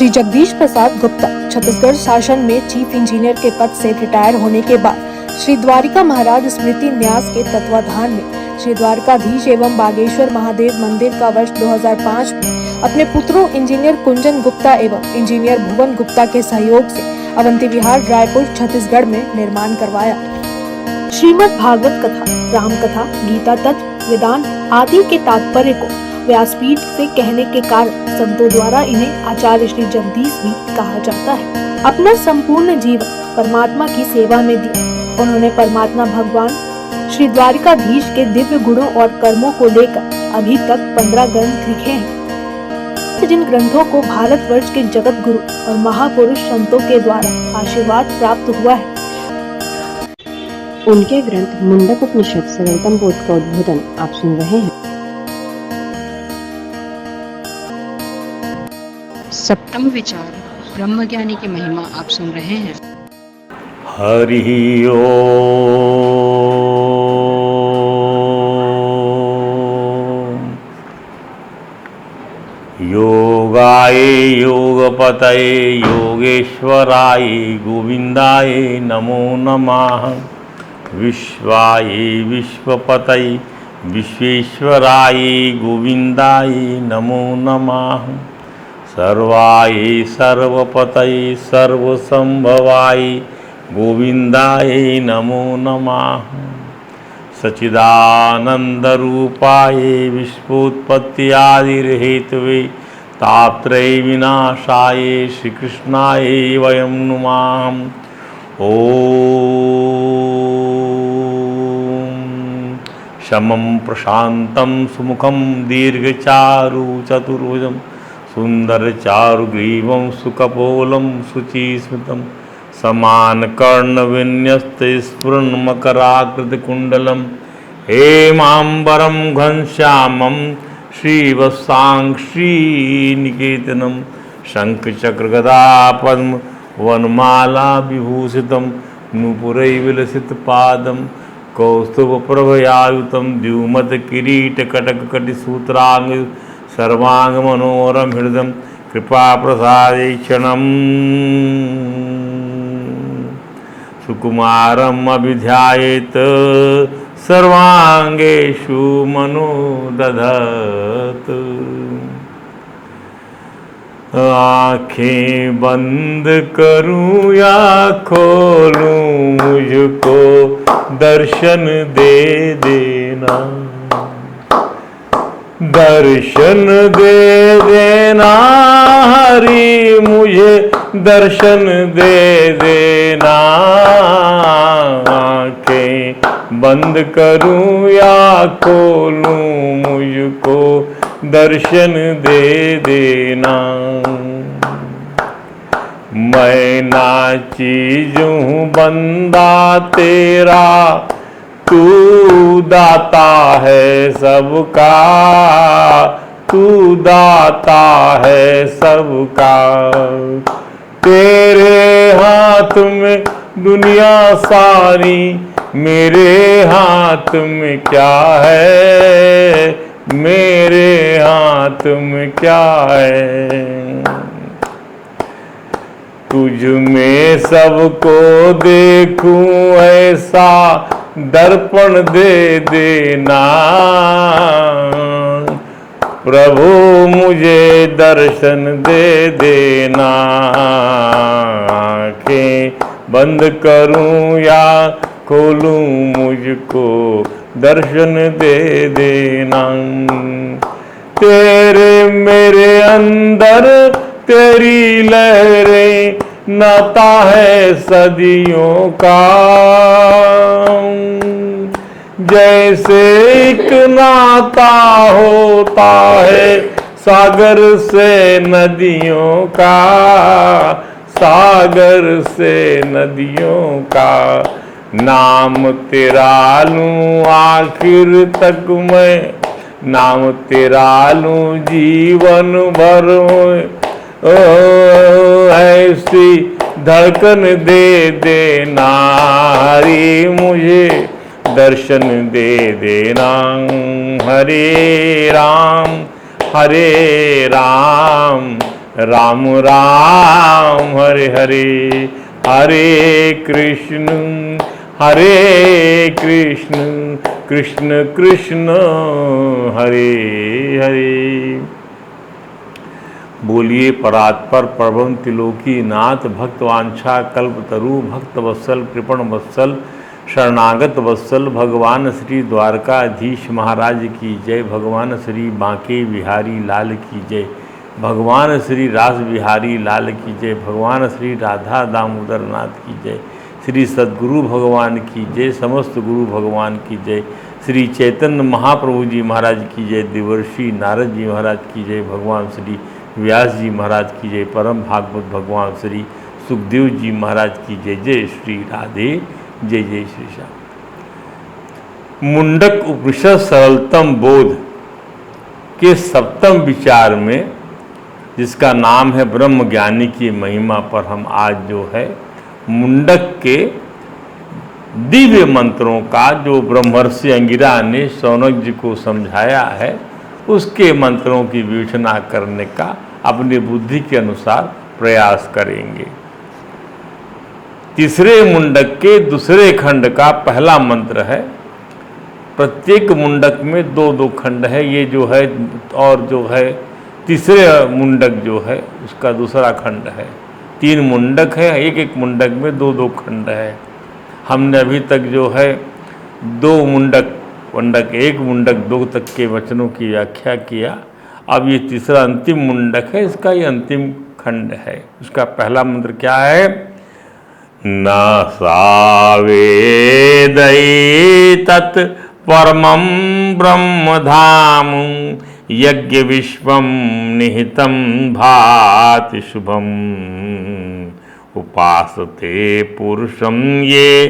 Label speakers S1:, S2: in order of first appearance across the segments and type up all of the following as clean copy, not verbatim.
S1: श्री जगदीश प्रसाद गुप्ता छत्तीसगढ़ शासन में chief engineer के पद से रिटायर होने के बाद श्री द्वारिका महाराज स्मृति न्यास के तत्वाधान में श्री द्वारकाधीश एवं बागेश्वर महादेव मंदिर का वर्ष 2005 में अपने पुत्रों इंजीनियर कुंजन गुप्ता एवं इंजीनियर भुवन गुप्ता के सहयोग से अवंती विहार रायपुर छत्तीसगढ़ में निर्माण करवाया। श्रीमद् भागवत कथा, राम कथा, गीता तत्व, वेदांत आदि के तात्पर्य को व्यासपीठ से कहने के कारण संतों द्वारा इन्हें आचार्य श्री जगदीश भी कहा जाता है। अपना संपूर्ण जीवन परमात्मा की सेवा में दिया। उन्होंने परमात्मा भगवान श्री द्वारिकाधीश के दिव्य गुणों और कर्मों को लेकर अभी तक 15 ग्रंथ लिखे हैं, जिन ग्रंथों को भारतवर्ष के जगत गुरु और महापुरुष संतों के द्वारा आशीर्वाद प्राप्त हुआ है।
S2: उनके ग्रंथ मुंडक उपनिषद सरलतम बोध का उद्बोधन आप सुन रहे हैं। सप्तम विचार ब्रह्मज्ञानी की महिमा आप सुन रहे हैं।
S3: हरि ओम। योगाय योगपतये योगेश्वराय गोविंदाय नमो नमः। विश्वाय विश्वपतये विश्वेश्वराय गोविंदाय नमो नमः। सर्वाय सर्वपतये सर्वसंभवाय गोविंदाय नमो नमः। सच्चिदानंद रूपाय विश्वोत्पत्त्यादिहेतवे तापत्रय विनाशाय श्री कृष्णाय वयं नुमः। ओम शमं प्रशांतं सुमुखं दीर्घचारु चतुर्भुजं सुंदर चारुग्रीवं सुकपोलं शुचिस्मितं समानकर्ण विन्यस्त स्फुरन्मकराकृतिकुण्डलं हेमाम्बरं घनश्यामं श्रीवत्सां श्रीनिकेतनं शङ्खचक्रगदापद्म वनमाला विभूषितं नूपुरैर्विलसितपादं कौस्तुभप्रभयायुतं द्युमत्किरीटकटककटिसूत्रांग सर्वांग मनोरम हृदय कृपा प्रसादेक्षणम् सुकुमारम अभिध्यायेत सर्वांगेषु मनोदधत। आँखें बंद करूं या खोलूं मुझको दर्शन दे देना, दर्शन दे देना हरि मुझे दर्शन दे देना। आँखें बंद करूं या खोलूं मुझको दर्शन दे देना। मैं ना चीजूं बंदा तेरा, तू दाता है सबका, तू दाता है सबका। तेरे हाथ में दुनिया सारी, मेरे हाथ में क्या है, मेरे हाथ में क्या है। तुझ में सबको देखूं ऐसा दर्पण दे देना, प्रभु मुझे दर्शन दे देना। आँखें बंद करूं या खोलूं मुझको दर्शन दे देना। तेरे मेरे अंदर तेरी लहरें नाता है सदियों का, जैसे एक नाता होता है सागर से नदियों का, सागर से नदियों का। नाम तेरा लूं आखिर तक मैं, नाम तेरा लूं जीवन भर। ऐसी धड़कन दे देना हरि मुझे दर्शन दे देना। हरे राम राम राम हरे हरे, हरे कृष्ण कृष्ण कृष्ण हरे हरे। बोलिए परात्पर प्रभम त्रिलोकी नाथ, भक्तवांछा कल्पतरु, भक्त वत्सल कृपण वत्सल शरणागत वत्सल, भगवान श्री द्वारकाधीश महाराज की जय, भगवान श्री बांके बिहारी लाल की जय, भगवान श्री रास बिहारी लाल की जय, भगवान श्री राधा दामोदर नाथ की जय, श्री सद्गुरु भगवान की जय, समस्त गुरु भगवान की जय, श्री चैतन्य महाप्रभु जी महाराज की जय, देवर्षि नारद जी महाराज की जय, भगवान श्री व्यास जी महाराज की जय, परम भागवत भगवान श्री सुखदेव जी महाराज की जय। जय श्री राधे, जय जय श्री श्याम। मुंडक उपनिषद सरलतम बोध के सप्तम विचार में, जिसका नाम है ब्रह्म ज्ञानी की महिमा पर, हम आज जो है मुंडक के दिव्य मंत्रों का जो ब्रह्मर्षि अंगिरा ने शौनक जी को समझाया है, उसके मंत्रों की विवेचना करने का अपनी बुद्धि के अनुसार प्रयास करेंगे। तीसरे मुंडक के दूसरे खंड का पहला मंत्र है। प्रत्येक मुंडक में दो दो खंड है, ये जो है, और जो है तीसरे मुंडक जो है उसका दूसरा खंड है। 3 मुंडक है, एक एक मुंडक में दो दो खंड है। हमने अभी तक जो है 2 मुंडक 1 मुंडक 2 तक के वचनों की व्याख्या किया। अब ये तीसरा अंतिम मुंडक है, इसका ये अंतिम खंड है। उसका पहला मंत्र क्या है? न सावेदई तत् परमं ब्रह्म धाम, यज्ञ विश्वम निहितं भाति शुभम, उपासते पुरुषं ये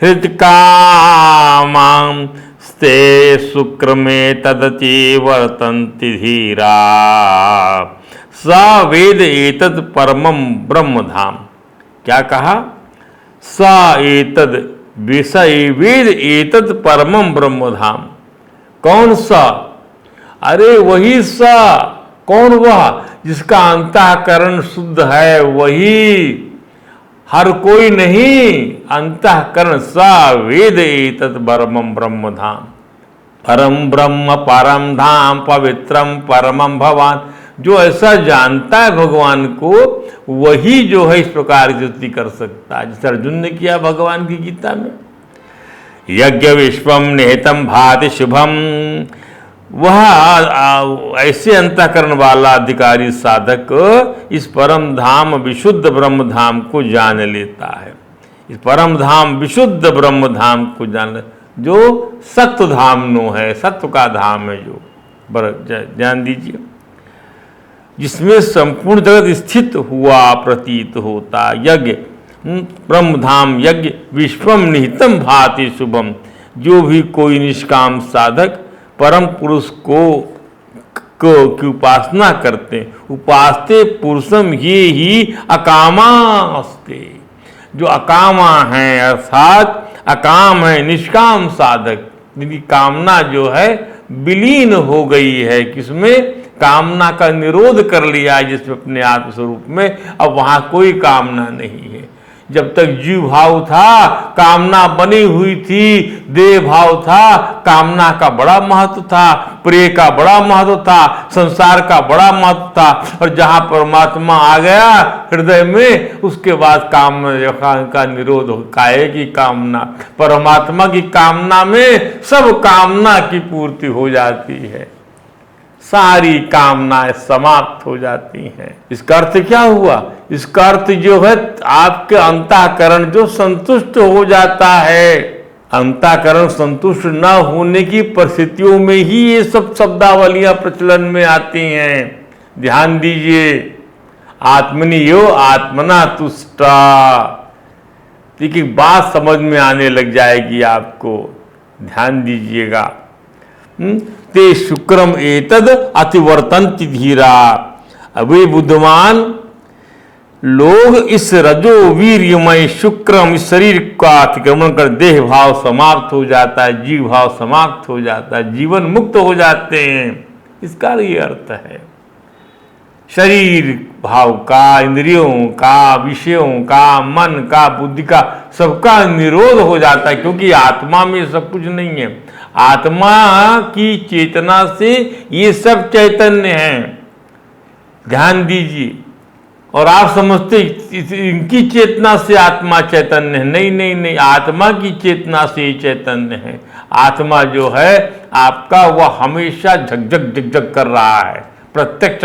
S3: हृत्कामां, स्ते शुक्र में तदति वर्तन्ति धीरा, स वेद एतद परमं ब्रह्म धाम। क्या कहा? स एतद विषय वेद एतद परमं ब्रह्म धाम। कौन सा? अरे वही सा। कौन? वह जिसका अंतःकरण शुद्ध है, वही, हर कोई नहीं। अंतःकरण सा वेद एतत् परमं ब्रह्म धाम। परम ब्रह्म परम धाम पवित्रम परमं भवान। जो ऐसा जानता है भगवान को, वही जो है इस प्रकार की स्तुति कर सकता है, जैसे अर्जुन ने किया भगवान की गीता में। यज्ञ विश्वम निहितम भाति शुभम। वह ऐसे अंतःकरण वाला अधिकारी साधक इस परम धाम विशुद्ध ब्रह्म धाम को जान लेता है। इस परम धाम विशुद्ध ब्रह्म धाम को जान, जो सत्व धाम नो है, सत्व का धाम है, जो ध्यान दीजिए, जिसमें संपूर्ण जगत स्थित हुआ प्रतीत होता। यज्ञ ब्रह्म धाम यज्ञ विश्वम निहितम भाति शुभम। जो भी कोई निष्काम साधक परम पुरुष को की उपासना करते, उपासते पुरुषम ये ही अकामास्ते। जो अकामा है, अर्थात अकाम है, निष्काम साधक, जिनकी कामना जो है विलीन हो गई है, किसमें? कामना का निरोध कर लिया है, जिसमें अपने आत्मस्वरूप में अब वहां कोई कामना नहीं है। जब तक जीव भाव था, कामना बनी हुई थी, देह भाव था, कामना का बड़ा महत्व था, प्रिय का बड़ा महत्व था, संसार का बड़ा महत्व था। और जहां परमात्मा आ गया हृदय में, उसके बाद काम का निरोध काहे की कामना, परमात्मा की कामना में सब कामना की पूर्ति हो जाती है, सारी कामनाएं समाप्त हो जाती हैं। इसका अर्थ क्या हुआ? इसका अर्थ जो है आपके अंतःकरण जो संतुष्ट हो जाता है। अंतःकरण संतुष्ट न होने की परिस्थितियों में ही ये सब शब्दावलियां प्रचलन में आती हैं। ध्यान दीजिए, आत्मनियो आत्मना तुष्टा। एक बात समझ में आने लग जाएगी आपको, ध्यान दीजिएगा। ते शुक्रम एतद अतिवर्तन्ति धीरा। अभी बुद्धिमान लोग इस रजो वीर्यमय शुक्रम, इस शरीर का अतिक्रमण कर देह भाव समाप्त हो जाता है, जीव भाव समाप्त हो जाता है, जीवन मुक्त हो जाते हैं। इसका ये अर्थ है। शरीर भाव का, इंद्रियों का, विषयों का, मन का, बुद्धि का, सबका निरोध हो जाता है, क्योंकि आत्मा में सब कुछ नहीं है। आत्मा की चेतना से ये सब चैतन्य है। ध्यान दीजिए। और आप समझते इनकी चेतना से आत्मा चैतन्य है। नहीं नहीं नहीं, आत्मा की चेतना से ही चैतन्य है। आत्मा जो है आपका, वह हमेशा झकझक झकझक कर रहा है, प्रत्यक्ष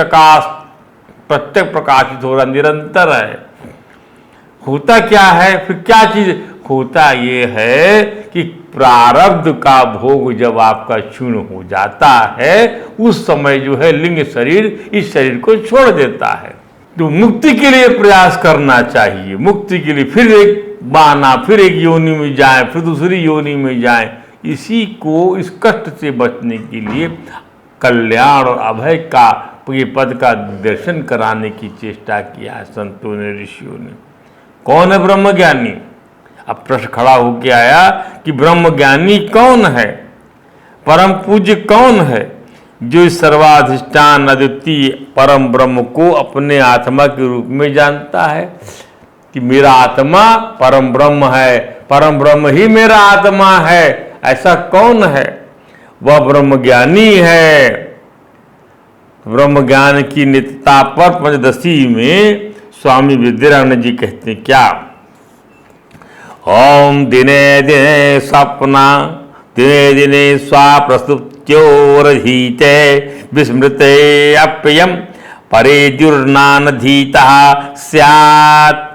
S3: प्रकाशित हो रहा, निरंतर है। होता क्या है फिर, क्या चीज होता ये है कि प्रारब्ध का भोग जब आपका क्षीण हो जाता है, उस समय जो है लिंग शरीर इस शरीर को छोड़ देता है। तो मुक्ति के लिए प्रयास करना चाहिए। मुक्ति के लिए फिर एक बाना, फिर एक योनि में जाए, फिर दूसरी योनि में जाए। इसी को, इस कष्ट से बचने के लिए कल्याण और अभय का ये पद का दर्शन कराने की चेष्टा किया है संतों ने, ऋषियों ने। कौन है ब्रह्मज्ञानी? अब प्रश्न खड़ा होके आया कि ब्रह्मज्ञानी कौन है, परम पूज्य कौन है, जो इस सर्वाधिष्ठान अद्वितीय परम ब्रह्म को अपने आत्मा के रूप में जानता है कि मेरा आत्मा परम ब्रह्म है, परम ब्रह्म ही मेरा आत्मा है। ऐसा कौन है? वह ब्रह्मज्ञानी है। ब्रह्म ज्ञान की नित्यता पर पंचदशी में स्वामी विद्यारण्य जी कहते हैं क्या? ओम दिने दिने स्वप्ना, दिने दिने स्वाप्रस्तुत्योरधीते, विस्मृते अप्ययम परे दुर्नानधीतः स्यात्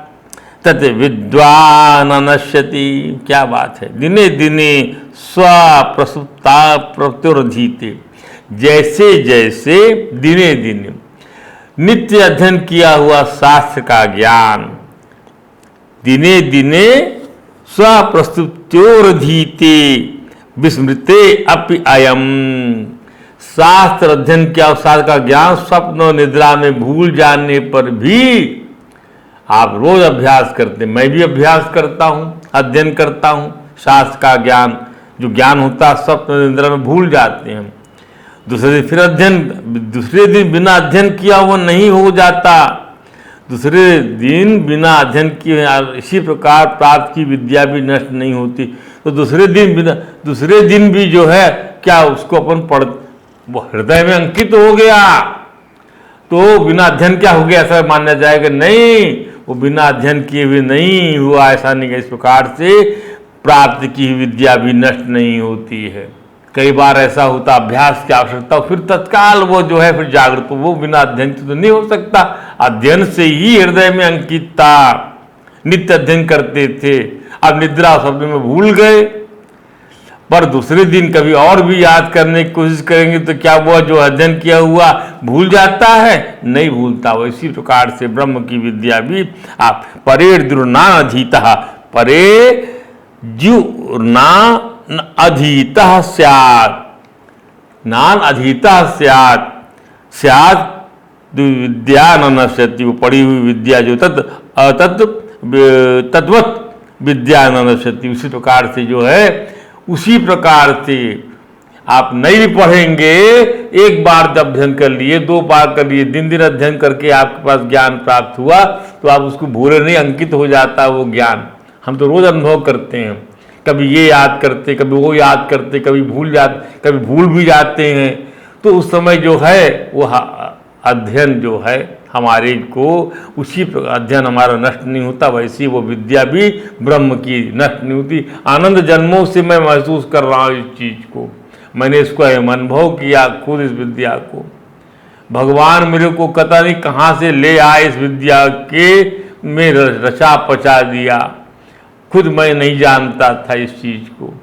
S3: तत् विद्वान नश्यति। क्या बात है! दिने दिने स्वप्रस्तुता प्रत्युरधीते, जैसे जैसे दिने दिने नित्य अध्ययन किया हुआ शास्त्र का ज्ञान दिने दिने स्वप्रस्तुत्योरधीते विस्मृते अपि अयम। शास्त्र अध्ययन किया शास्त्र का ज्ञान स्वप्न और निद्रा में भूल जाने पर भी आप रोज अभ्यास करते, मैं भी अभ्यास करता हूँ, अध्ययन करता हूँ। शास्त्र का ज्ञान, जो ज्ञान होता है स्वप्न निद्रा में भूल जाते हैं। दूसरे दिन फिर अध्ययन, दूसरे दिन बिना अध्ययन किया वो नहीं हो जाता। दूसरे दिन बिना अध्ययन किए इसी प्रकार प्राप्त की विद्या भी नष्ट नहीं होती। तो दूसरे दिन भी जो है क्या उसको अपन पढ़, वो हृदय में अंकित हो गया तो बिना अध्ययन क्या हो गया ऐसा माना जाएगा? नहीं, वो बिना अध्ययन किए हुए नहीं हुआ, ऐसा नहीं है। इस प्रकार से प्राप्त की विद्या भी नष्ट नहीं होती है। कई बार ऐसा होता अभ्यास की आवश्यकता, फिर तत्काल वो जो है फिर जागृत, वो बिना अध्ययन तो नहीं हो सकता। अध्ययन से ही हृदय में अंकित था, नित्य अध्ययन करते थे। अब निद्रा शब्द में भूल गए, पर दूसरे दिन कभी और भी याद करने की कोशिश करेंगे तो क्या वो जो अध्ययन किया हुआ भूल जाता है? नहीं भूलता। वो इसी प्रकार से ब्रह्म की विद्या भी आप परे दुर्नाधीतः, परे जुर्ना अधीतः स्यात्, नान अधीतः स्यात्, स्यात् विद्या न नश्यति। वो पढ़ी हुई विद्या जो तद्वत विद्या न नश्यति। उसी प्रकार से जो है, उसी प्रकार से आप नहीं भी पढ़ेंगे, एक बार जब अध्ययन कर लिए, 2 बार कर लिए, दिन दिन अध्ययन करके आपके पास ज्ञान प्राप्त हुआ तो आप उसको भूले नहीं, अंकित हो जाता वो ज्ञान। हम तो रोज अनुभव करते हैं, कभी ये याद करते, कभी वो याद करते, कभी भूल भी जाते हैं। तो उस समय जो है वो अध्ययन जो है हमारे को, उसी प्रकार अध्ययन हमारा नष्ट नहीं होता, वैसे वो विद्या भी ब्रह्म की नष्ट नहीं होती। आनंद जन्मों से मैं महसूस कर रहा हूँ इस चीज को, मैंने इसको अनुभव किया खुद इस विद्या को। भगवान मेरे को पता नहीं कहाँ से ले आए इस विद्या के, में रचा पचा दिया। खुद मैं नहीं जानता था इस चीज को,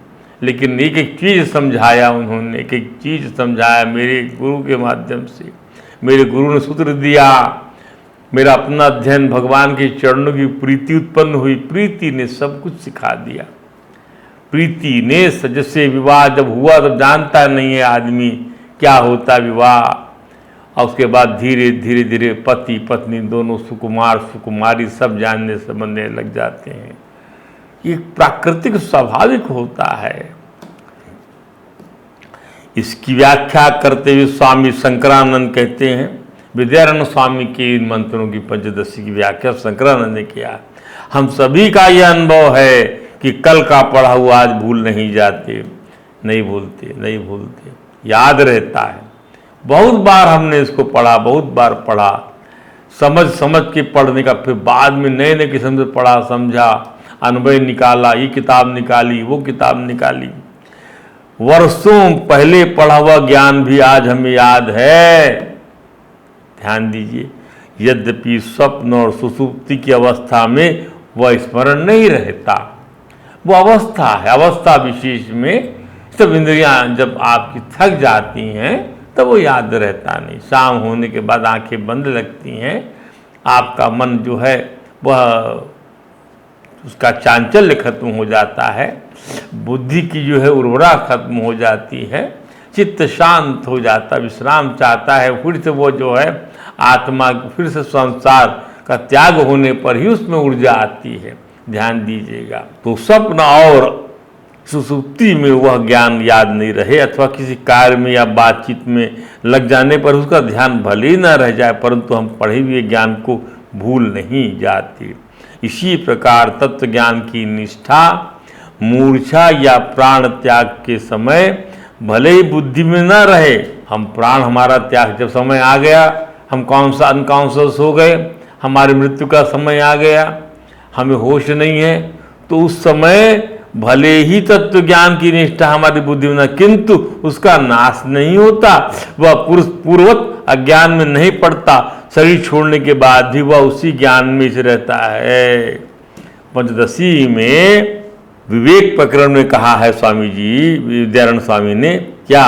S3: लेकिन एक एक चीज समझाया उन्होंने, एक एक चीज समझाया मेरे गुरु के माध्यम से। मेरे गुरु ने सूत्र दिया, मेरा अपना अध्ययन, भगवान के चरणों की प्रीति उत्पन्न हुई, प्रीति ने सब कुछ सिखा दिया। प्रीति ने, जैसे विवाह जब हुआ तब जानता नहीं है आदमी क्या होता विवाह, और उसके बाद धीरे धीरे धीरे पति पत्नी दोनों, सुकुमार सुकुमारी सब जानने समझने लग जाते हैं। ये प्राकृतिक स्वाभाविक होता है। इसकी व्याख्या करते हुए स्वामी शंकरानंद कहते हैं, विद्यारण्य स्वामी के इन मंत्रों की पंचदशी की व्याख्या शंकरानंद ने किया। हम सभी का यह अनुभव है कि कल का पढ़ा हुआ आज भूल नहीं जाते, नहीं भूलते, याद रहता है। बहुत बार हमने इसको पढ़ा, बहुत बार पढ़ा, समझ के पढ़ने का, फिर बाद में नए नए किस्म से पढ़ा, समझा, अनुभव निकाला, ये किताब निकाली, वो किताब निकाली। वर्षों पहले पढ़ा हुआ ज्ञान भी आज हमें याद है। ध्यान दीजिए, यद्यपि स्वप्न और सुसुप्ति की अवस्था में वह स्मरण नहीं रहता, वो अवस्था है, अवस्था विशेष में सब इंद्रियां जब आपकी थक जाती हैं तब वो याद रहता नहीं। शाम होने के बाद आंखें बंद लगती हैं, आपका मन जो है वह उसका चांचल्य खत्म हो जाता है, बुद्धि की जो है उर्वरा खत्म हो जाती है, चित्त शांत हो जाता, विश्राम चाहता है। फिर से वो जो है आत्मा फिर से संसार का त्याग होने पर ही उसमें ऊर्जा आती है। ध्यान दीजिएगा। तो स्वप्न और सुसुप्ति में वह ज्ञान याद नहीं रहे, अथवा किसी कार्य में या बातचीत में लग जाने पर उसका ध्यान भले ही न रह जाए, परंतु हम पढ़े हुए ज्ञान को भूल नहीं जाते। इसी प्रकार तत्व ज्ञान की निष्ठा मूर्छा या प्राण त्याग के समय भले ही बुद्धि में न रहे, हम प्राण हमारा त्याग, जब समय आ गया, हम अनकॉन्शियस हो गए, हमारी मृत्यु का समय आ गया, हमें होश नहीं है, तो उस समय भले ही तत्व ज्ञान की निष्ठा हमारी बुद्धि में, किंतु उसका नाश नहीं होता, वह पूर्ववत अज्ञान में नहीं पड़ता। शरीर छोड़ने के बाद भी वह उसी ज्ञान में से रहता है। पंचदशी में विवेक प्रकरण में कहा है स्वामी जी, विद्यारण्य स्वामी ने, क्या?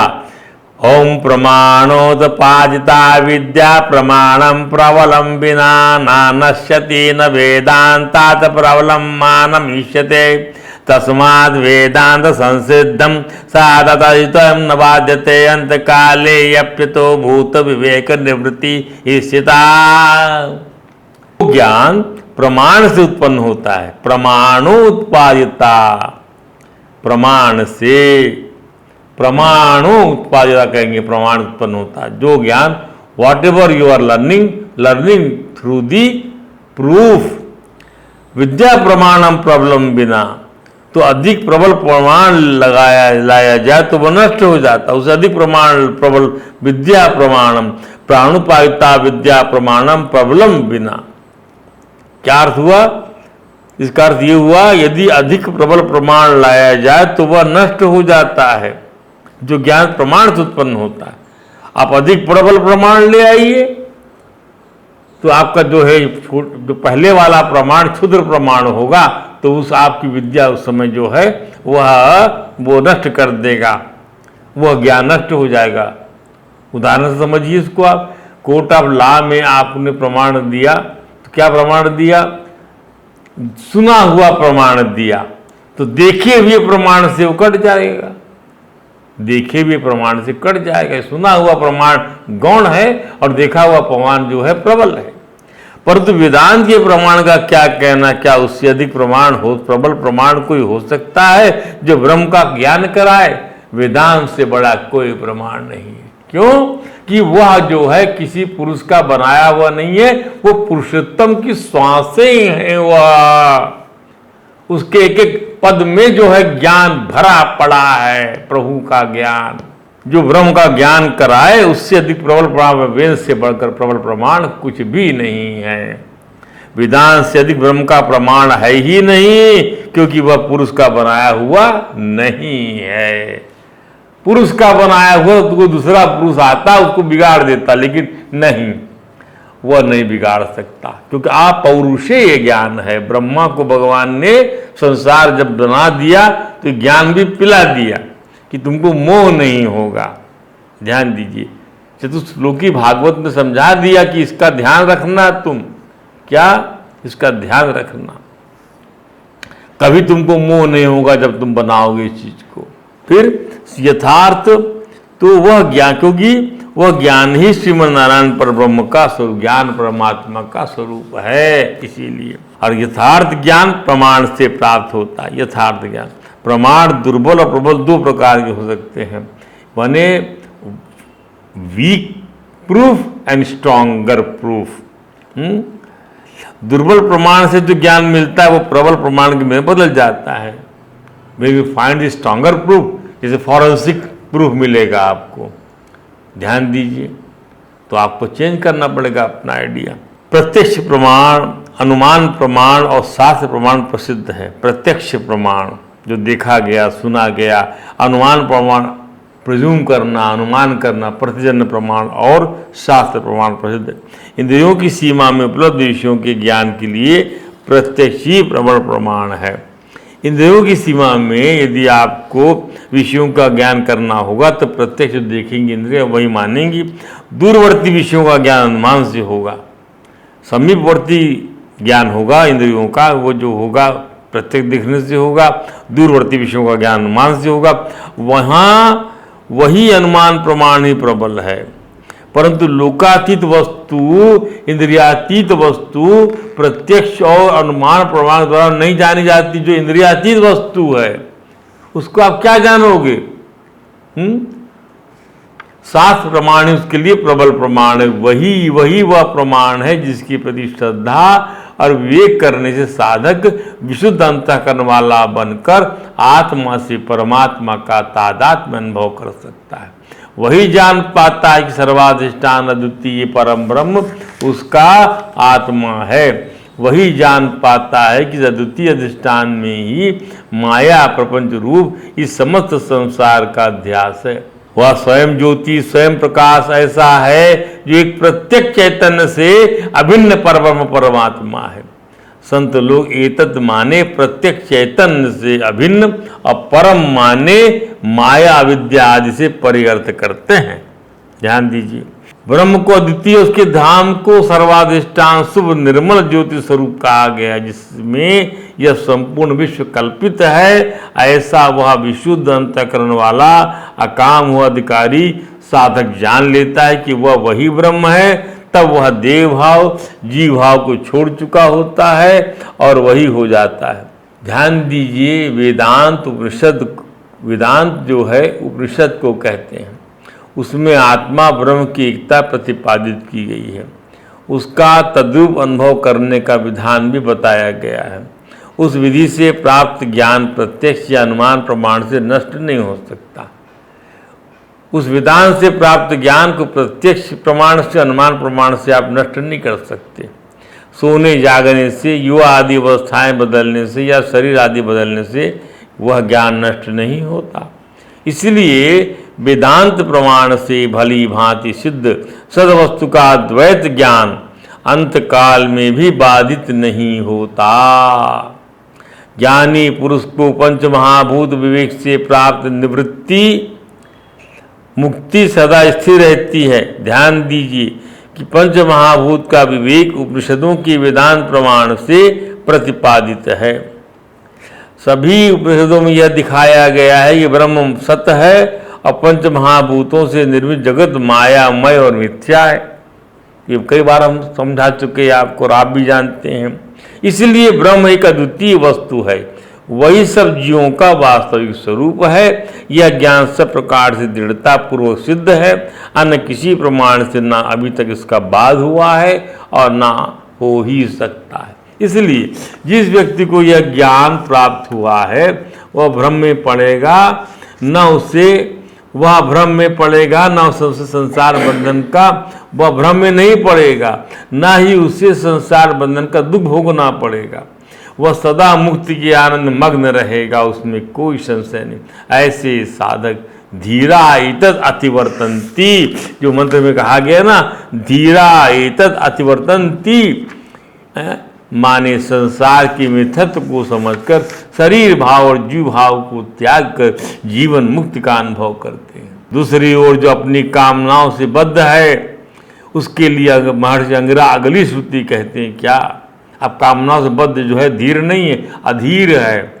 S3: ओम प्रमाणोदपाजिता विद्या प्रमाणम प्रबलम बिना नश्यति न वेदांतात प्रबलम मानम ईष्यते तस्माद् वेदांत संसिद्धम साधतयुतम न बाध्यते अंत काले यप्यतो भूत विवेक निवृत्ति ईशिता। ज्ञान प्रमाण से उत्पन्न होता है, प्रमाणोत्पादिता, प्रमाण से, प्रमाणो उत्पादिता कहेंगे, प्रमाण उत्पन्न होता है। जो ज्ञान whatever you are learning through the proof, विद्या प्रमाणम प्रबलम बिना, तो अधिक प्रबल प्रमाण लाया जाए तो वह नष्ट हो जाता, उससे अधिक प्रबल विद्या प्रमाणम, प्राणुपादिता विद्या प्रमाणम प्रबलम बिना। क्या अर्थ हुआ? इसका अर्थ ये हुआ, यदि अधिक प्रबल प्रमाण लाया जाए तो वह नष्ट हो जाता है, जो ज्ञान प्रमाण से उत्पन्न होता है। आप अधिक प्रबल प्रमाण ले आइए तो आपका जो है जो पहले वाला प्रमाण क्षुद्र प्रमाण होगा, तो उस आपकी विद्या उस समय जो है वो नष्ट कर देगा, वह ज्ञान नष्ट हो जाएगा। उदाहरण से समझिए इसको आप, कोर्ट ऑफ लॉ में आपने प्रमाण दिया, तो क्या प्रमाण दिया? सुना हुआ प्रमाण दिया, तो देखे हुए प्रमाण से वो कट जाएगा, देखे हुए प्रमाण से कट जाएगा। सुना हुआ प्रमाण गौण है और देखा हुआ प्रमाण जो है प्रबल है। परंतु वेदांत के प्रमाण का क्या कहना, क्या उससे अधिक प्रमाण हो, प्रबल प्रमाण कोई हो सकता है जो ब्रह्म का ज्ञान कराए? वेदांत से बड़ा कोई प्रमाण नहीं है। क्यों? कि वह जो है किसी पुरुष का बनाया हुआ नहीं है, वो पुरुषोत्तम की श्वासें हैं, वह उसके एक एक पद में जो है ज्ञान भरा पड़ा है, प्रभु का ज्ञान। जो ब्रह्म का ज्ञान कराए उससे अधिक प्रबल प्रमाण, वेद से बढ़कर प्रबल प्रमाण कुछ भी नहीं है। वेदांत से अधिक ब्रह्म का प्रमाण है ही नहीं, क्योंकि वह पुरुष का बनाया हुआ नहीं है। पुरुष का बनाया हुआ तो कोई दूसरा पुरुष आता उसको बिगाड़ देता, लेकिन नहीं, वह नहीं बिगाड़ सकता, क्योंकि आप पौरुषेय ज्ञान है। ब्रह्मा को भगवान ने संसार जब बना दिया तो ज्ञान भी पिला दिया कि तुमको मोह नहीं होगा। ध्यान दीजिए, चतुश्लोकी भागवत में समझा दिया कि इसका ध्यान रखना, तुम क्या इसका ध्यान रखना, कभी तुमको मोह नहीं होगा जब तुम बनाओगे इस चीज को। फिर यथार्थ तो वह ज्ञान, क्योंकि वह ज्ञान ही श्रीमन नारायण पर ब्रह्म का स्वरूप, ज्ञान परमात्मा का स्वरूप है, इसीलिए। और यथार्थ ज्ञान प्रमाण से प्राप्त होता है। यथार्थ ज्ञान, प्रमाण दुर्बल और प्रबल दो प्रकार के हो सकते हैं। माने weak proof and stronger proof. दुर्बल प्रमाण से जो ज्ञान मिलता है वो प्रबल प्रमाण में बदल जाता है। वे वी फाइंड स्ट्रॉन्गर प्रूफ, जैसे फॉरेंसिक प्रूफ मिलेगा आपको, ध्यान दीजिए, तो आपको चेंज करना पड़ेगा अपना आइडिया। प्रत्यक्ष प्रमाण, अनुमान प्रमाण और शास्त्र प्रमाण प्रसिद्ध है। प्रत्यक्ष प्रमाण जो देखा गया, सुना गया, अनुमान प्रमाण प्रिज्यूम करना, अनुमान करना, प्रतिजन्य प्रमाण और शास्त्र प्रमाण प्रसिद्ध है। इंद्रियों की सीमा में उपलब्ध विषयों के ज्ञान के लिए प्रत्यक्ष ही प्रबल प्रमाण है। इंद्रियों की सीमा में यदि आपको विषयों का ज्ञान करना होगा तो प्रत्यक्ष देखेंगे इंद्रिय वही मानेंगी। दूरवर्ती विषयों का ज्ञान अनुमान से होगा, समीपवर्ती ज्ञान होगा इंद्रियों का, वो जो होगा प्रत्यक्ष देखने से होगा। दूरवर्ती विषयों का ज्ञान अनुमान से होगा, वहाँ वही अनुमान प्रमाण ही प्रबल है। परंतु लोकातीत वस्तु, इंद्रियातीत वस्तु प्रत्यक्ष और अनुमान प्रमाण द्वारा नहीं जानी जाती। जो इंद्रियातीत वस्तु है उसको आप क्या जानोगे? शास्त्र प्रमाण है, उसके लिए प्रबल प्रमाण है। वही वह प्रमाण है जिसके प्रति श्रद्धा और विवेक करने से साधक विशुद्ध अंतःकरण वाला बनकर आत्मा से परमात्मा का तादात्म्य अनुभव कर सकता है। वही जान पाता है कि सर्वाधिष्ठान अद्वितीय परम ब्रह्म उसका आत्मा है। वही जान पाता है कि अद्वितीय अधिष्ठान में ही माया प्रपंच रूप इस समस्त संसार का अध्यास है। वह स्वयं ज्योति, स्वयं प्रकाश ऐसा है जो एक प्रत्यक्ष चैतन्य से अभिन्न परब्रह्म परमात्मा है। संत लोग एतत् माने प्रत्यक्ष चैतन्य से अभिन्न और परम माने माया विद्या आदि से परिवर्त करते हैं। ध्यान दीजिए, ब्रह्म को अद्वितीय, उसके धाम को सर्वाधिष्ठान शुभ निर्मल ज्योति स्वरूप कहा गया, जिसमें यह संपूर्ण विश्व कल्पित है। ऐसा वह विशुद्ध अंतःकरण वाला अकाम हुआ अधिकारी साधक जान लेता है कि वह वही ब्रह्म है। तब वह देव भाव जीव भाव को छोड़ चुका होता है और वही हो जाता है। ध्यान दीजिए, वेदांत उपनिषद, वेदांत जो है उपनिषद को कहते हैं, उसमें आत्मा ब्रह्म की एकता प्रतिपादित की गई है। उसका तद्रूप अनुभव करने का विधान भी बताया गया है। उस विधि से प्राप्त ज्ञान प्रत्यक्ष या अनुमान प्रमाण से नष्ट नहीं हो सकता। उस विधान से प्राप्त ज्ञान को प्रत्यक्ष प्रमाण से, अनुमान प्रमाण से आप नष्ट नहीं कर सकते। सोने जागने से, युवा आदि अवस्थाएं बदलने से या शरीर आदि बदलने से वह ज्ञान नष्ट नहीं होता। इसलिए वेदांत प्रमाण से भली भांति सिद्ध सदवस्तु का द्वैत ज्ञान अंतकाल में भी बाधित नहीं होता। ज्ञानी पुरुष को पंच महाभूत विवेक से प्राप्त निवृत्ति मुक्ति सदा स्थिर रहती है। ध्यान दीजिए कि पंच महाभूत का विवेक उपनिषदों के वेदांत प्रमाण से प्रतिपादित है। सभी उपनिषदों में यह दिखाया गया है कि ब्रह्म सत्य है और पंच महाभूतों से निर्मित जगत मायामय और मिथ्या है। ये कई बार हम समझा चुके हैं आपको और आप भी जानते हैं। इसलिए ब्रह्म एक अद्वितीय वस्तु है, वही सब जीवों का वास्तविक स्वरूप है। यह ज्ञान सब प्रकार से दृढ़ता पूर्वक सिद्ध है। अन्य किसी प्रमाण से ना अभी तक इसका बाध हुआ है और ना हो ही सकता है। इसलिए जिस व्यक्ति को यह ज्ञान प्राप्त हुआ है वह भ्रम में पड़ेगा, न उसे वह भ्रम में पड़ेगा, न उसे संसार बंधन का वह भ्रम में नहीं पड़ेगा, न ही उसे संसार बंधन का दुख भोगना पड़ेगा। वह सदा मुक्ति के आनंद मग्न रहेगा, उसमें कोई संशय नहीं। ऐसे साधक धीरा एतत् अतिवर्तन्ति, जो मंत्र में कहा गया ना, धीरा एतत् अतिवर्तन्ति, माने संसार के मिथ्यत्व को समझकर शरीर भाव और जीव भाव को त्याग कर जीवन मुक्ति का अनुभव करते हैं। दूसरी ओर जो अपनी कामनाओं से बद्ध है उसके लिए महर्षि अंगिरा अगली श्रुति कहते हैं क्या, अब कामनाओं से बद्ध जो है धीर नहीं है, अधीर है,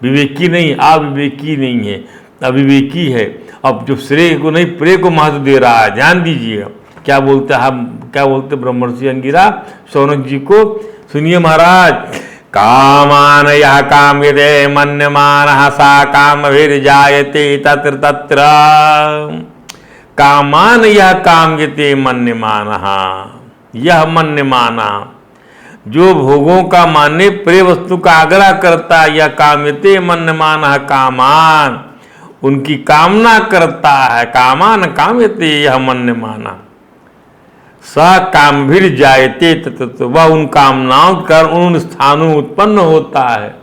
S3: विवेकी नहीं, अविवेकी नहीं है, अविवेकी है। अब जो श्रेय को नहीं प्रेय को महत्व दे रहा है। ध्यान दीजिएगा क्या बोलते हैं, हम क्या बोलते ब्रह्मर्षि अंगिरा शौनक जी को, सुनिए महाराज। कामान यह काम्यते मन्यमानः सा कामभिर्जायते तत्र तत्र। कामान यह काम्यते मन्यमानः, यह मन्यमाना जो भोगों का माने प्रिय वस्तु का आग्रह करता है, या काम्यते मन्यमानः कामान उनकी कामना करता है, कामान काम्यते यह मन्यमाना, स कामभिर जायते तत वह उन कामनाओं के कारण उन स्थानों उत्पन्न होता है,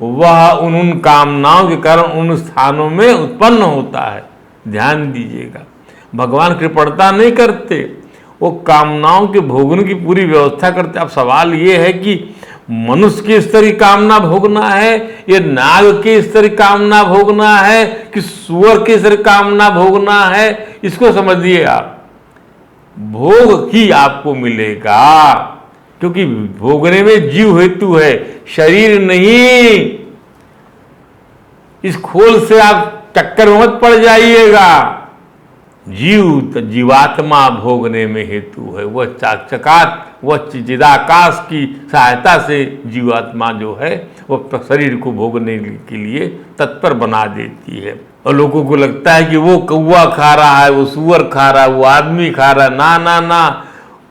S3: वह उन कामनाओं के कारण उन स्थानों में उत्पन्न होता है। ध्यान दीजिएगा, भगवान कृपणता नहीं करते, वो कामनाओं के भोगने की पूरी व्यवस्था करते। अब सवाल ये है कि मनुष्य के स्तर की कामना भोगना है, या नाग के स्तर की कामना भोगना है, कि सुअर के स्तर की कामना भोगना है, इसको समझिए आप। भोग ही आपको मिलेगा, क्योंकि भोगने में जीव हेतु है, शरीर नहीं। इस खोल से आप चक्कर में मत पड़ जाइएगा। जीव तो जीवात्मा भोगने में हेतु है, वह चकात वह चिदाकाश की सहायता से जीवात्मा जो है वह शरीर को भोगने के लिए तत्पर बना देती है। और लोगों को लगता है कि वो कौवा खा रहा है, वो सुअर खा रहा है, वो आदमी खा रहा है। ना ना ना,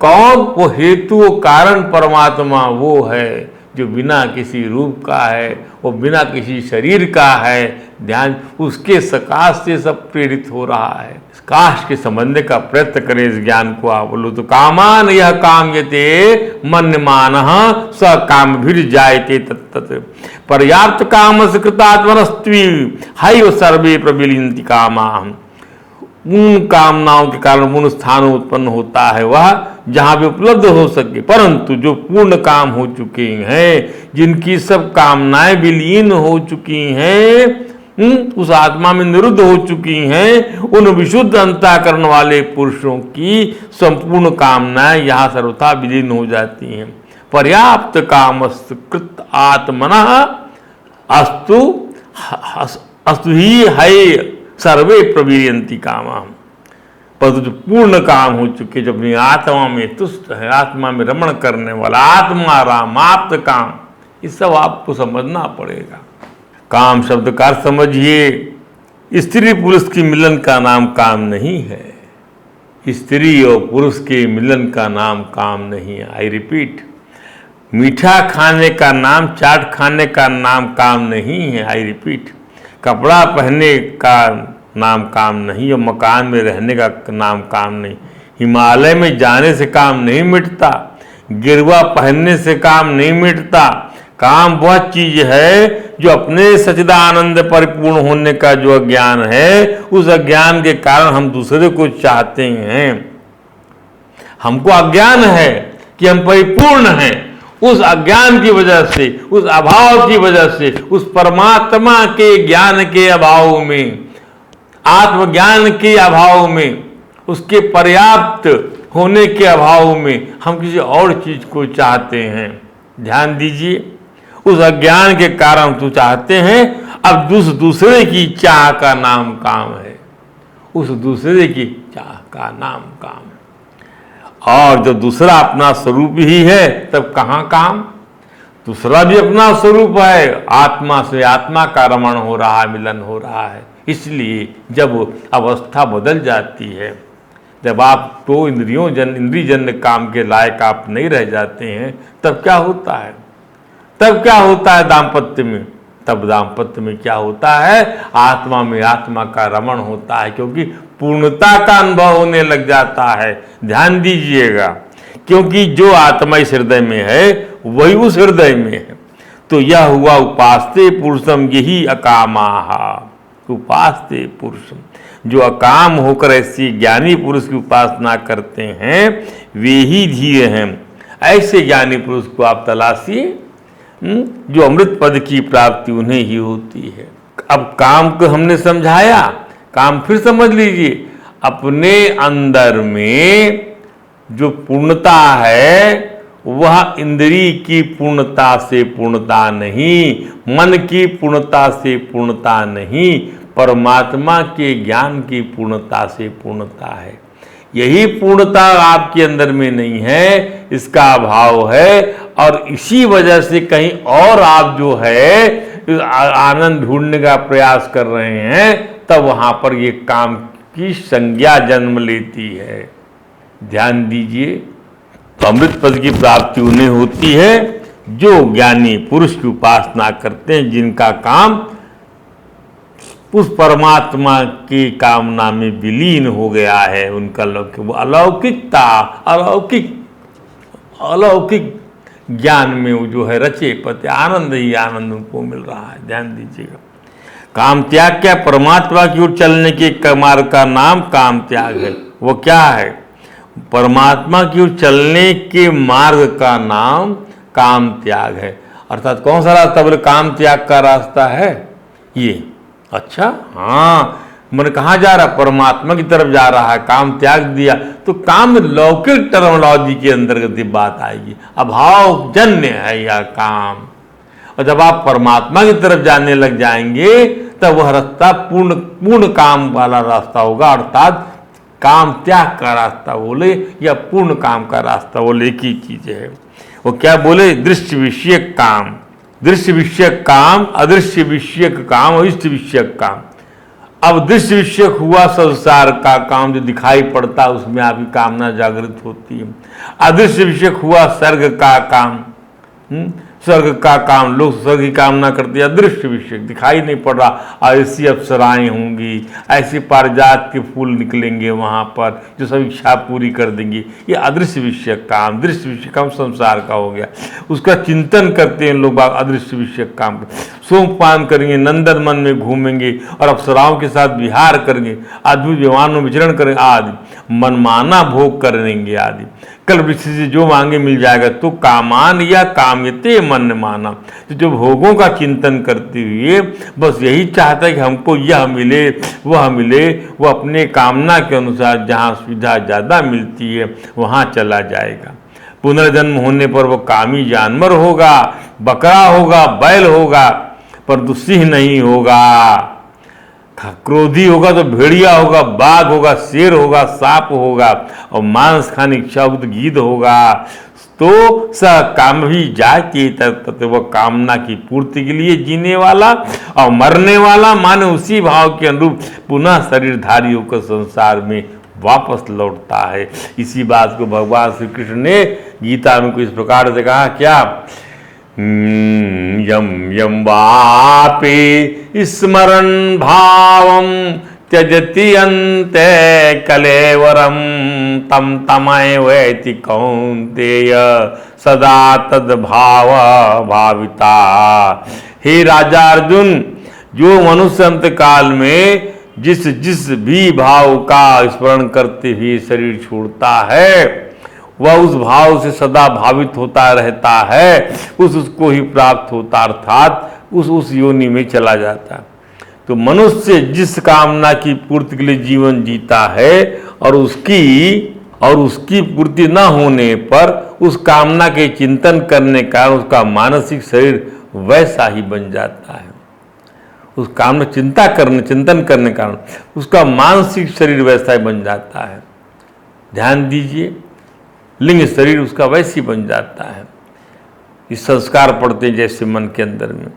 S3: कौन? वो हेतु, वो कारण परमात्मा वो है जो बिना किसी रूप का है, वो बिना किसी शरीर का है। ध्यान, उसके सकाश से सब प्रेरित हो रहा है। काश के समझने का प्रयत्न करें इस ज्ञान को। आप बोलो तो कामान यह काम्यते मन्यमानः स कामभिर जायते तत्तत् पर्याप्त कामस्य कृतात्मनस्त्वी हैव सर्वे प्रविलीन्ति कामाः। उन कामनाओं के कारण उन स्थानों उत्पन्न होता है वह जहां भी उपलब्ध हो सके, परंतु जो पूर्ण काम हो चुके हैं, जिनकी सब कामनाएं विलीन हो चुकी हैं, उस आत्मा में निरुद्ध हो चुकी हैं, उन विशुद्ध अंतःकरण वाले पुरुषों की संपूर्ण कामनाएं यहाँ सर्वथा विलीन हो जाती हैं। पर्याप्त कामस्तु कृत आत्मनः अस्तु अस्तु ही है सर्वे प्रवीरयन्ति कामा। परंतु जो पूर्ण काम हो चुके, जब अपनी आत्मा में तुष्ट है, आत्मा में रमण करने वाला आत्मा राम आप्त काम, ये सब आपको समझना पड़ेगा। काम शब्द का अर्थ समझिए। स्त्री पुरुष की मिलन का नाम काम नहीं है, स्त्री और पुरुष के मिलन का नाम काम नहीं है। आई रिपीट, मीठा खाने का नाम, चाट खाने का नाम काम नहीं है। आई रिपीट, कपड़ा पहनने का नाम काम नहीं, और मकान में रहने का नाम काम नहीं। हिमालय में जाने से काम नहीं मिटता, गिरवा पहनने से काम नहीं मिटता। काम वह चीज है जो अपने सच्चिदानंद परिपूर्ण होने का जो अज्ञान है, उस अज्ञान के कारण हम दूसरे को चाहते हैं। हमको अज्ञान है कि हम परिपूर्ण हैं, उस अज्ञान की वजह से, उस अभाव की वजह से, उस परमात्मा के ज्ञान के अभाव में, आत्मज्ञान के अभाव में, उसके पर्याप्त होने के अभाव में हम किसी और चीज को चाहते हैं। ध्यान दीजिए, उस अज्ञान के कारण तो चाहते हैं। अब दूसरे की चाह का नाम काम है, उस दूसरे की चाह का नाम काम है। और जब दूसरा अपना स्वरूप ही है, तब कहाँ काम? दूसरा भी अपना स्वरूप है, आत्मा से आत्मा का रमण हो रहा है, मिलन हो रहा है। इसलिए जब अवस्था बदल जाती है, जब आप तो इंद्रिय जन्य काम के लायक आप नहीं रह जाते हैं, तब क्या होता है? तब क्या होता है दाम्पत्य में? तब दाम्पत्य में क्या होता है? आत्मा में आत्मा का रमण होता है, क्योंकि पूर्णता का अनुभव होने लग जाता है। ध्यान दीजिएगा, क्योंकि जो आत्मा इस हृदय में है वही उस हृदय में है। तो यह हुआ उपास्ते पुरुषम, यही अकामाः। उपास्ते पुरुषम, जो अकाम होकर ऐसी ज्ञानी पुरुष की उपासना करते हैं वे ही धीर हैं। ऐसे ज्ञानी पुरुष को आप तलाशिए, जो अमृत पद की प्राप्ति उन्हें ही होती है। अब काम को हमने समझाया, काम फिर समझ लीजिए। अपने अंदर में जो पूर्णता है वह इंद्रिय की पूर्णता से पूर्णता नहीं, मन की पूर्णता से पूर्णता नहीं, परमात्मा के ज्ञान की पूर्णता से पूर्णता है। यही पूर्णता आपके अंदर में नहीं है, इसका अभाव है। और इसी वजह से कहीं और आप जो है आनंद ढूंढने का प्रयास कर रहे हैं, तब वहां पर ये काम की संज्ञा जन्म लेती है। ध्यान दीजिए, तो अमृत पद की प्राप्ति उन्हें होती है जो ज्ञानी पुरुष की उपासना करते हैं, जिनका काम उस परमात्मा की कामना में विलीन हो गया है। उनका वो अलौकिकता, अलौकिक ज्ञान में वो जो है रचे पते आनंद ही आनंद उनको मिल रहा है। ध्यान दीजिएगा, काम त्याग क्या? परमात्मा की ओर चलने के मार्ग का नाम काम त्याग है। वो क्या है? परमात्मा की ओर चलने के मार्ग का नाम काम त्याग है। अर्थात कौन सा रास्ता? बोले काम त्याग का रास्ता है ये। अच्छा, हाँ, मन कहाँ जा रहा? परमात्मा की तरफ जा रहा है। काम त्याग दिया तो काम लौकिक टर्मोलॉजी के अंतर्गत ये बात आएगी। अभाव जन्य है यह काम। और जब आप परमात्मा की तरफ जाने लग जाएंगे तब वह रास्ता पूर्ण काम वाला रास्ता होगा। अर्थात काम त्याग का रास्ता बोले या पूर्ण काम का रास्ता बोले, एक ही चीज है। वो क्या बोले? दृश्य विषयक काम, दृश्य विषयक काम, अदृश्य विषयक काम और इष्ट विषयक काम। अब दृश्य विषयक हुआ संसार का काम जो दिखाई पड़ता है, उसमें आपकी कामना जागृत होती है। अदृश्य विषयक हुआ स्वर्ग का काम, स्वर्ग का काम, लोग स्वर्ग की कामना करते हैं। अदृश्य विषय दिखाई नहीं पड़ रहा, ऐसी अप्सराएं होंगी, ऐसे पारिजात के फूल निकलेंगे वहाँ पर जो सब इच्छा पूरी कर देंगी। ये अदृश्य विषय काम। दृश्य विषय काम संसार का हो गया, उसका चिंतन करते हैं लोग। अदृश्य विषय काम सोमपान करेंगे, नंदन वन में घूमेंगे और अप्सराओं के साथ विहार करेंगे, अद्भुत विमानों में विचरण करेंगे आदि, मनमाना भोग करेंगे आदि। कल वृक्ष से जो मांगे मिल जाएगा। तो कामान या काम्यते मन माना, तो जो भोगों का चिंतन करते हुए बस यही चाहता है कि हमको यह मिले वह मिले, वो अपने कामना के अनुसार जहाँ सुविधा ज़्यादा मिलती है वहाँ चला जाएगा। पुनर्जन्म होने पर वो कामी जानवर होगा, बकरा होगा, बैल होगा, परंतु सिंह नहीं होगा। क्रोधी होगा तो भेड़िया होगा, बाघ होगा, शेर होगा, सांप होगा और मांस खाने इच्छा होगी तो गीध होगा। तो स काम भी जाके तत्व वह कामना की पूर्ति के लिए जीने वाला और मरने वाला, माने उसी भाव के अनुरूप पुनः शरीरधारी होकर संसार में वापस लौटता है। इसी बात को भगवान श्री कृष्ण ने गीता में कुछ प्रकार से कहा, क्या? यम यम वापि स्मरन् भावं त्यजति अन्ते कलेवरं तम तमैवेति कौन्तेय सदा तद्भाव भाविता। हे राजा अर्जुन, जो मनुष्य अंत काल में जिस भी भाव का स्मरण करते हुए शरीर छोड़ता है वह उस भाव से सदा भावित होता रहता है, उसको ही प्राप्त होता, अर्थात उस योनि में चला जाता है। तो मनुष्य जिस कामना की पूर्ति के लिए जीवन जीता है और उसकी पूर्ति न होने पर उस कामना के चिंतन करने का उसका मानसिक शरीर वैसा ही बन जाता है। उस कामना चिंतन करने का उसका मानसिक शरीर वैसा ही बन जाता है। ध्यान दीजिए, लिंग शरीर उसका वैसी बन जाता है। इस संस्कार पड़ते हैं जैसे मन के अंदर में,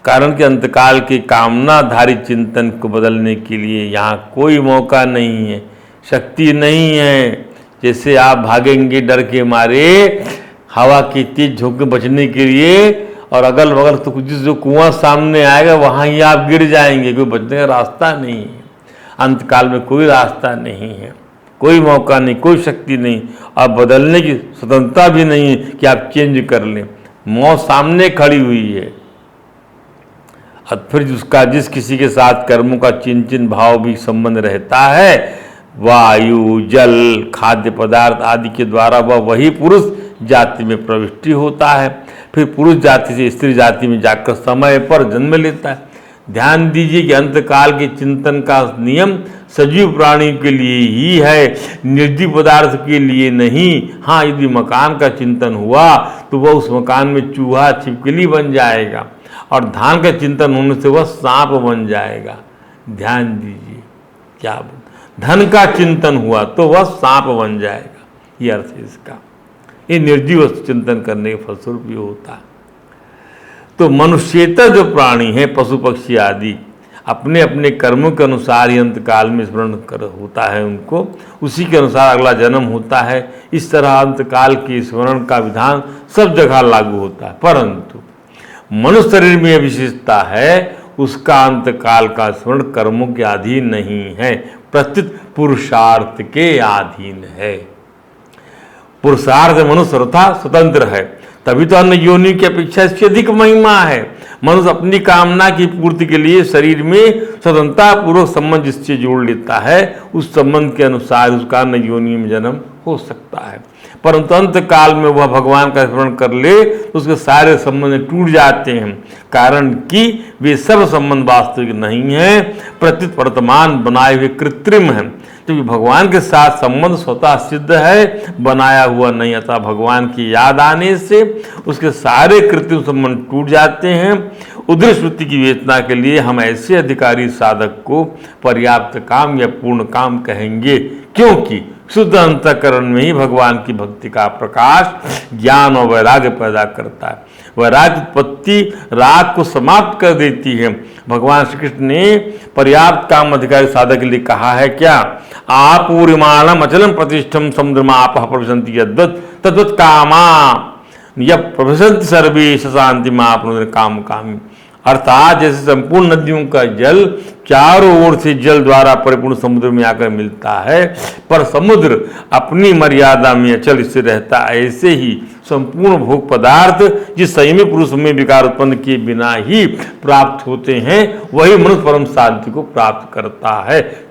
S3: कारण कि अंतकाल के कामनाधारी चिंतन को बदलने के लिए यहाँ कोई मौका नहीं है, शक्ति नहीं है। जैसे आप भागेंगे डर के मारे हवा की तेज झोंके बचने के लिए और अगल बगल तो कुछ जो कुआं सामने आएगा वहाँ ही आप गिर जाएंगे, कोई बचने का रास्ता नहीं है। अंतकाल में कोई रास्ता नहीं है, कोई मौका नहीं, कोई शक्ति नहीं और बदलने की स्वतंत्रता भी नहीं है कि आप चेंज कर लें। मौत सामने खड़ी हुई है। और फिर जिस किसी के साथ कर्मों का चिंतन भाव भी संबंध रहता है, वायु जल खाद्य पदार्थ आदि के द्वारा वही पुरुष जाति में प्रविष्टि होता है, फिर पुरुष जाति से स्त्री जाति में जाकर समय पर जन्म लेता है। ध्यान दीजिए कि अंतकाल के चिंतन का नियम सजीव प्राणी के लिए ही है, निर्जीव पदार्थ के लिए नहीं। हाँ, यदि मकान का चिंतन हुआ तो वह उस मकान में चूहा छिपकली बन जाएगा और धान का चिंतन होने से वह सांप बन जाएगा। ध्यान दीजिए, क्या धन का चिंतन हुआ तो वह सांप बन जाएगा, ये अर्थ है इसका। ये निर्जीव चिंतन करने के फलस्वरूप ये होता है। तो मनुष्येतर जो प्राणी है, पशु पक्षी आदि, अपने अपने कर्मों के अनुसार ही अंतकाल में स्मरण कर होता है, उनको उसी के अनुसार अगला जन्म होता है। इस तरह अंतकाल के स्मरण का विधान सब जगह लागू होता है, परंतु मनुष्य शरीर में यह विशेषता है, उसका अंतकाल का स्मरण कर्मों के अधीन नहीं है, प्रत्युत पुरुषार्थ के अधीन है। पुरुषार्थ मनुष्य सर्वथा स्वतंत्र है, तभी तो अन्य योनि की अपेक्षा इसकी अधिक महिमा है। मनुष्य अपनी कामना की पूर्ति के लिए शरीर में स्वतंत्रता पूर्वक संबंध जिससे जोड़ लेता है, उस संबंध के अनुसार उसका अन्य योनि में जन्म हो सकता है। परंतु अंत काल में वह भगवान का स्मरण कर ले तो उसके सारे संबंध टूट जाते हैं, कारण कि वे सब संबंध वास्तविक नहीं हैं, प्रत्युत वर्तमान बनाए हुए कृत्रिम हैं। क्योंकि भगवान के साथ संबंध स्वतः सिद्ध है, बनाया हुआ नहीं। अतः भगवान की याद आने से उसके सारे कृत्रिम संबंध टूट जाते हैं। उदृश्य वृत्ति की विवेचना के लिए हम ऐसे अधिकारी साधक को पर्याप्त काम या पूर्ण काम कहेंगे, क्योंकि शुद्ध अंतःकरण में ही भगवान की भक्ति का प्रकाश ज्ञान और वैराग्य पैदा करता है। वैराग्य उत्पत्ति राग को समाप्त कर देती है। भगवान श्री कृष्ण ने पर्याप्त काम अधिकारी साधक के लिए कहा है क्या? आप पूर्णमाणम अचलम प्रतिष्ठम समुद्रमा आप प्रवसंति यद्वत् तद्वत् कामा यह प्रवसंति सर्वे शांति माप काम कामी। अर्थात जैसे संपूर्ण नदियों का जल चारों ओर से जल द्वारा परिपूर्ण समुद्र में आकर मिलता है, पर समुद्र अपनी मर्यादा में अचल स्थिर रहता, ऐसे ही संपूर्ण भोग पदार्थ जिस संयमी पुरुष में विकार उत्पन्न किए बिना ही प्राप्त होते हैं, वही मनुष्य परम शांति को प्राप्त करता है।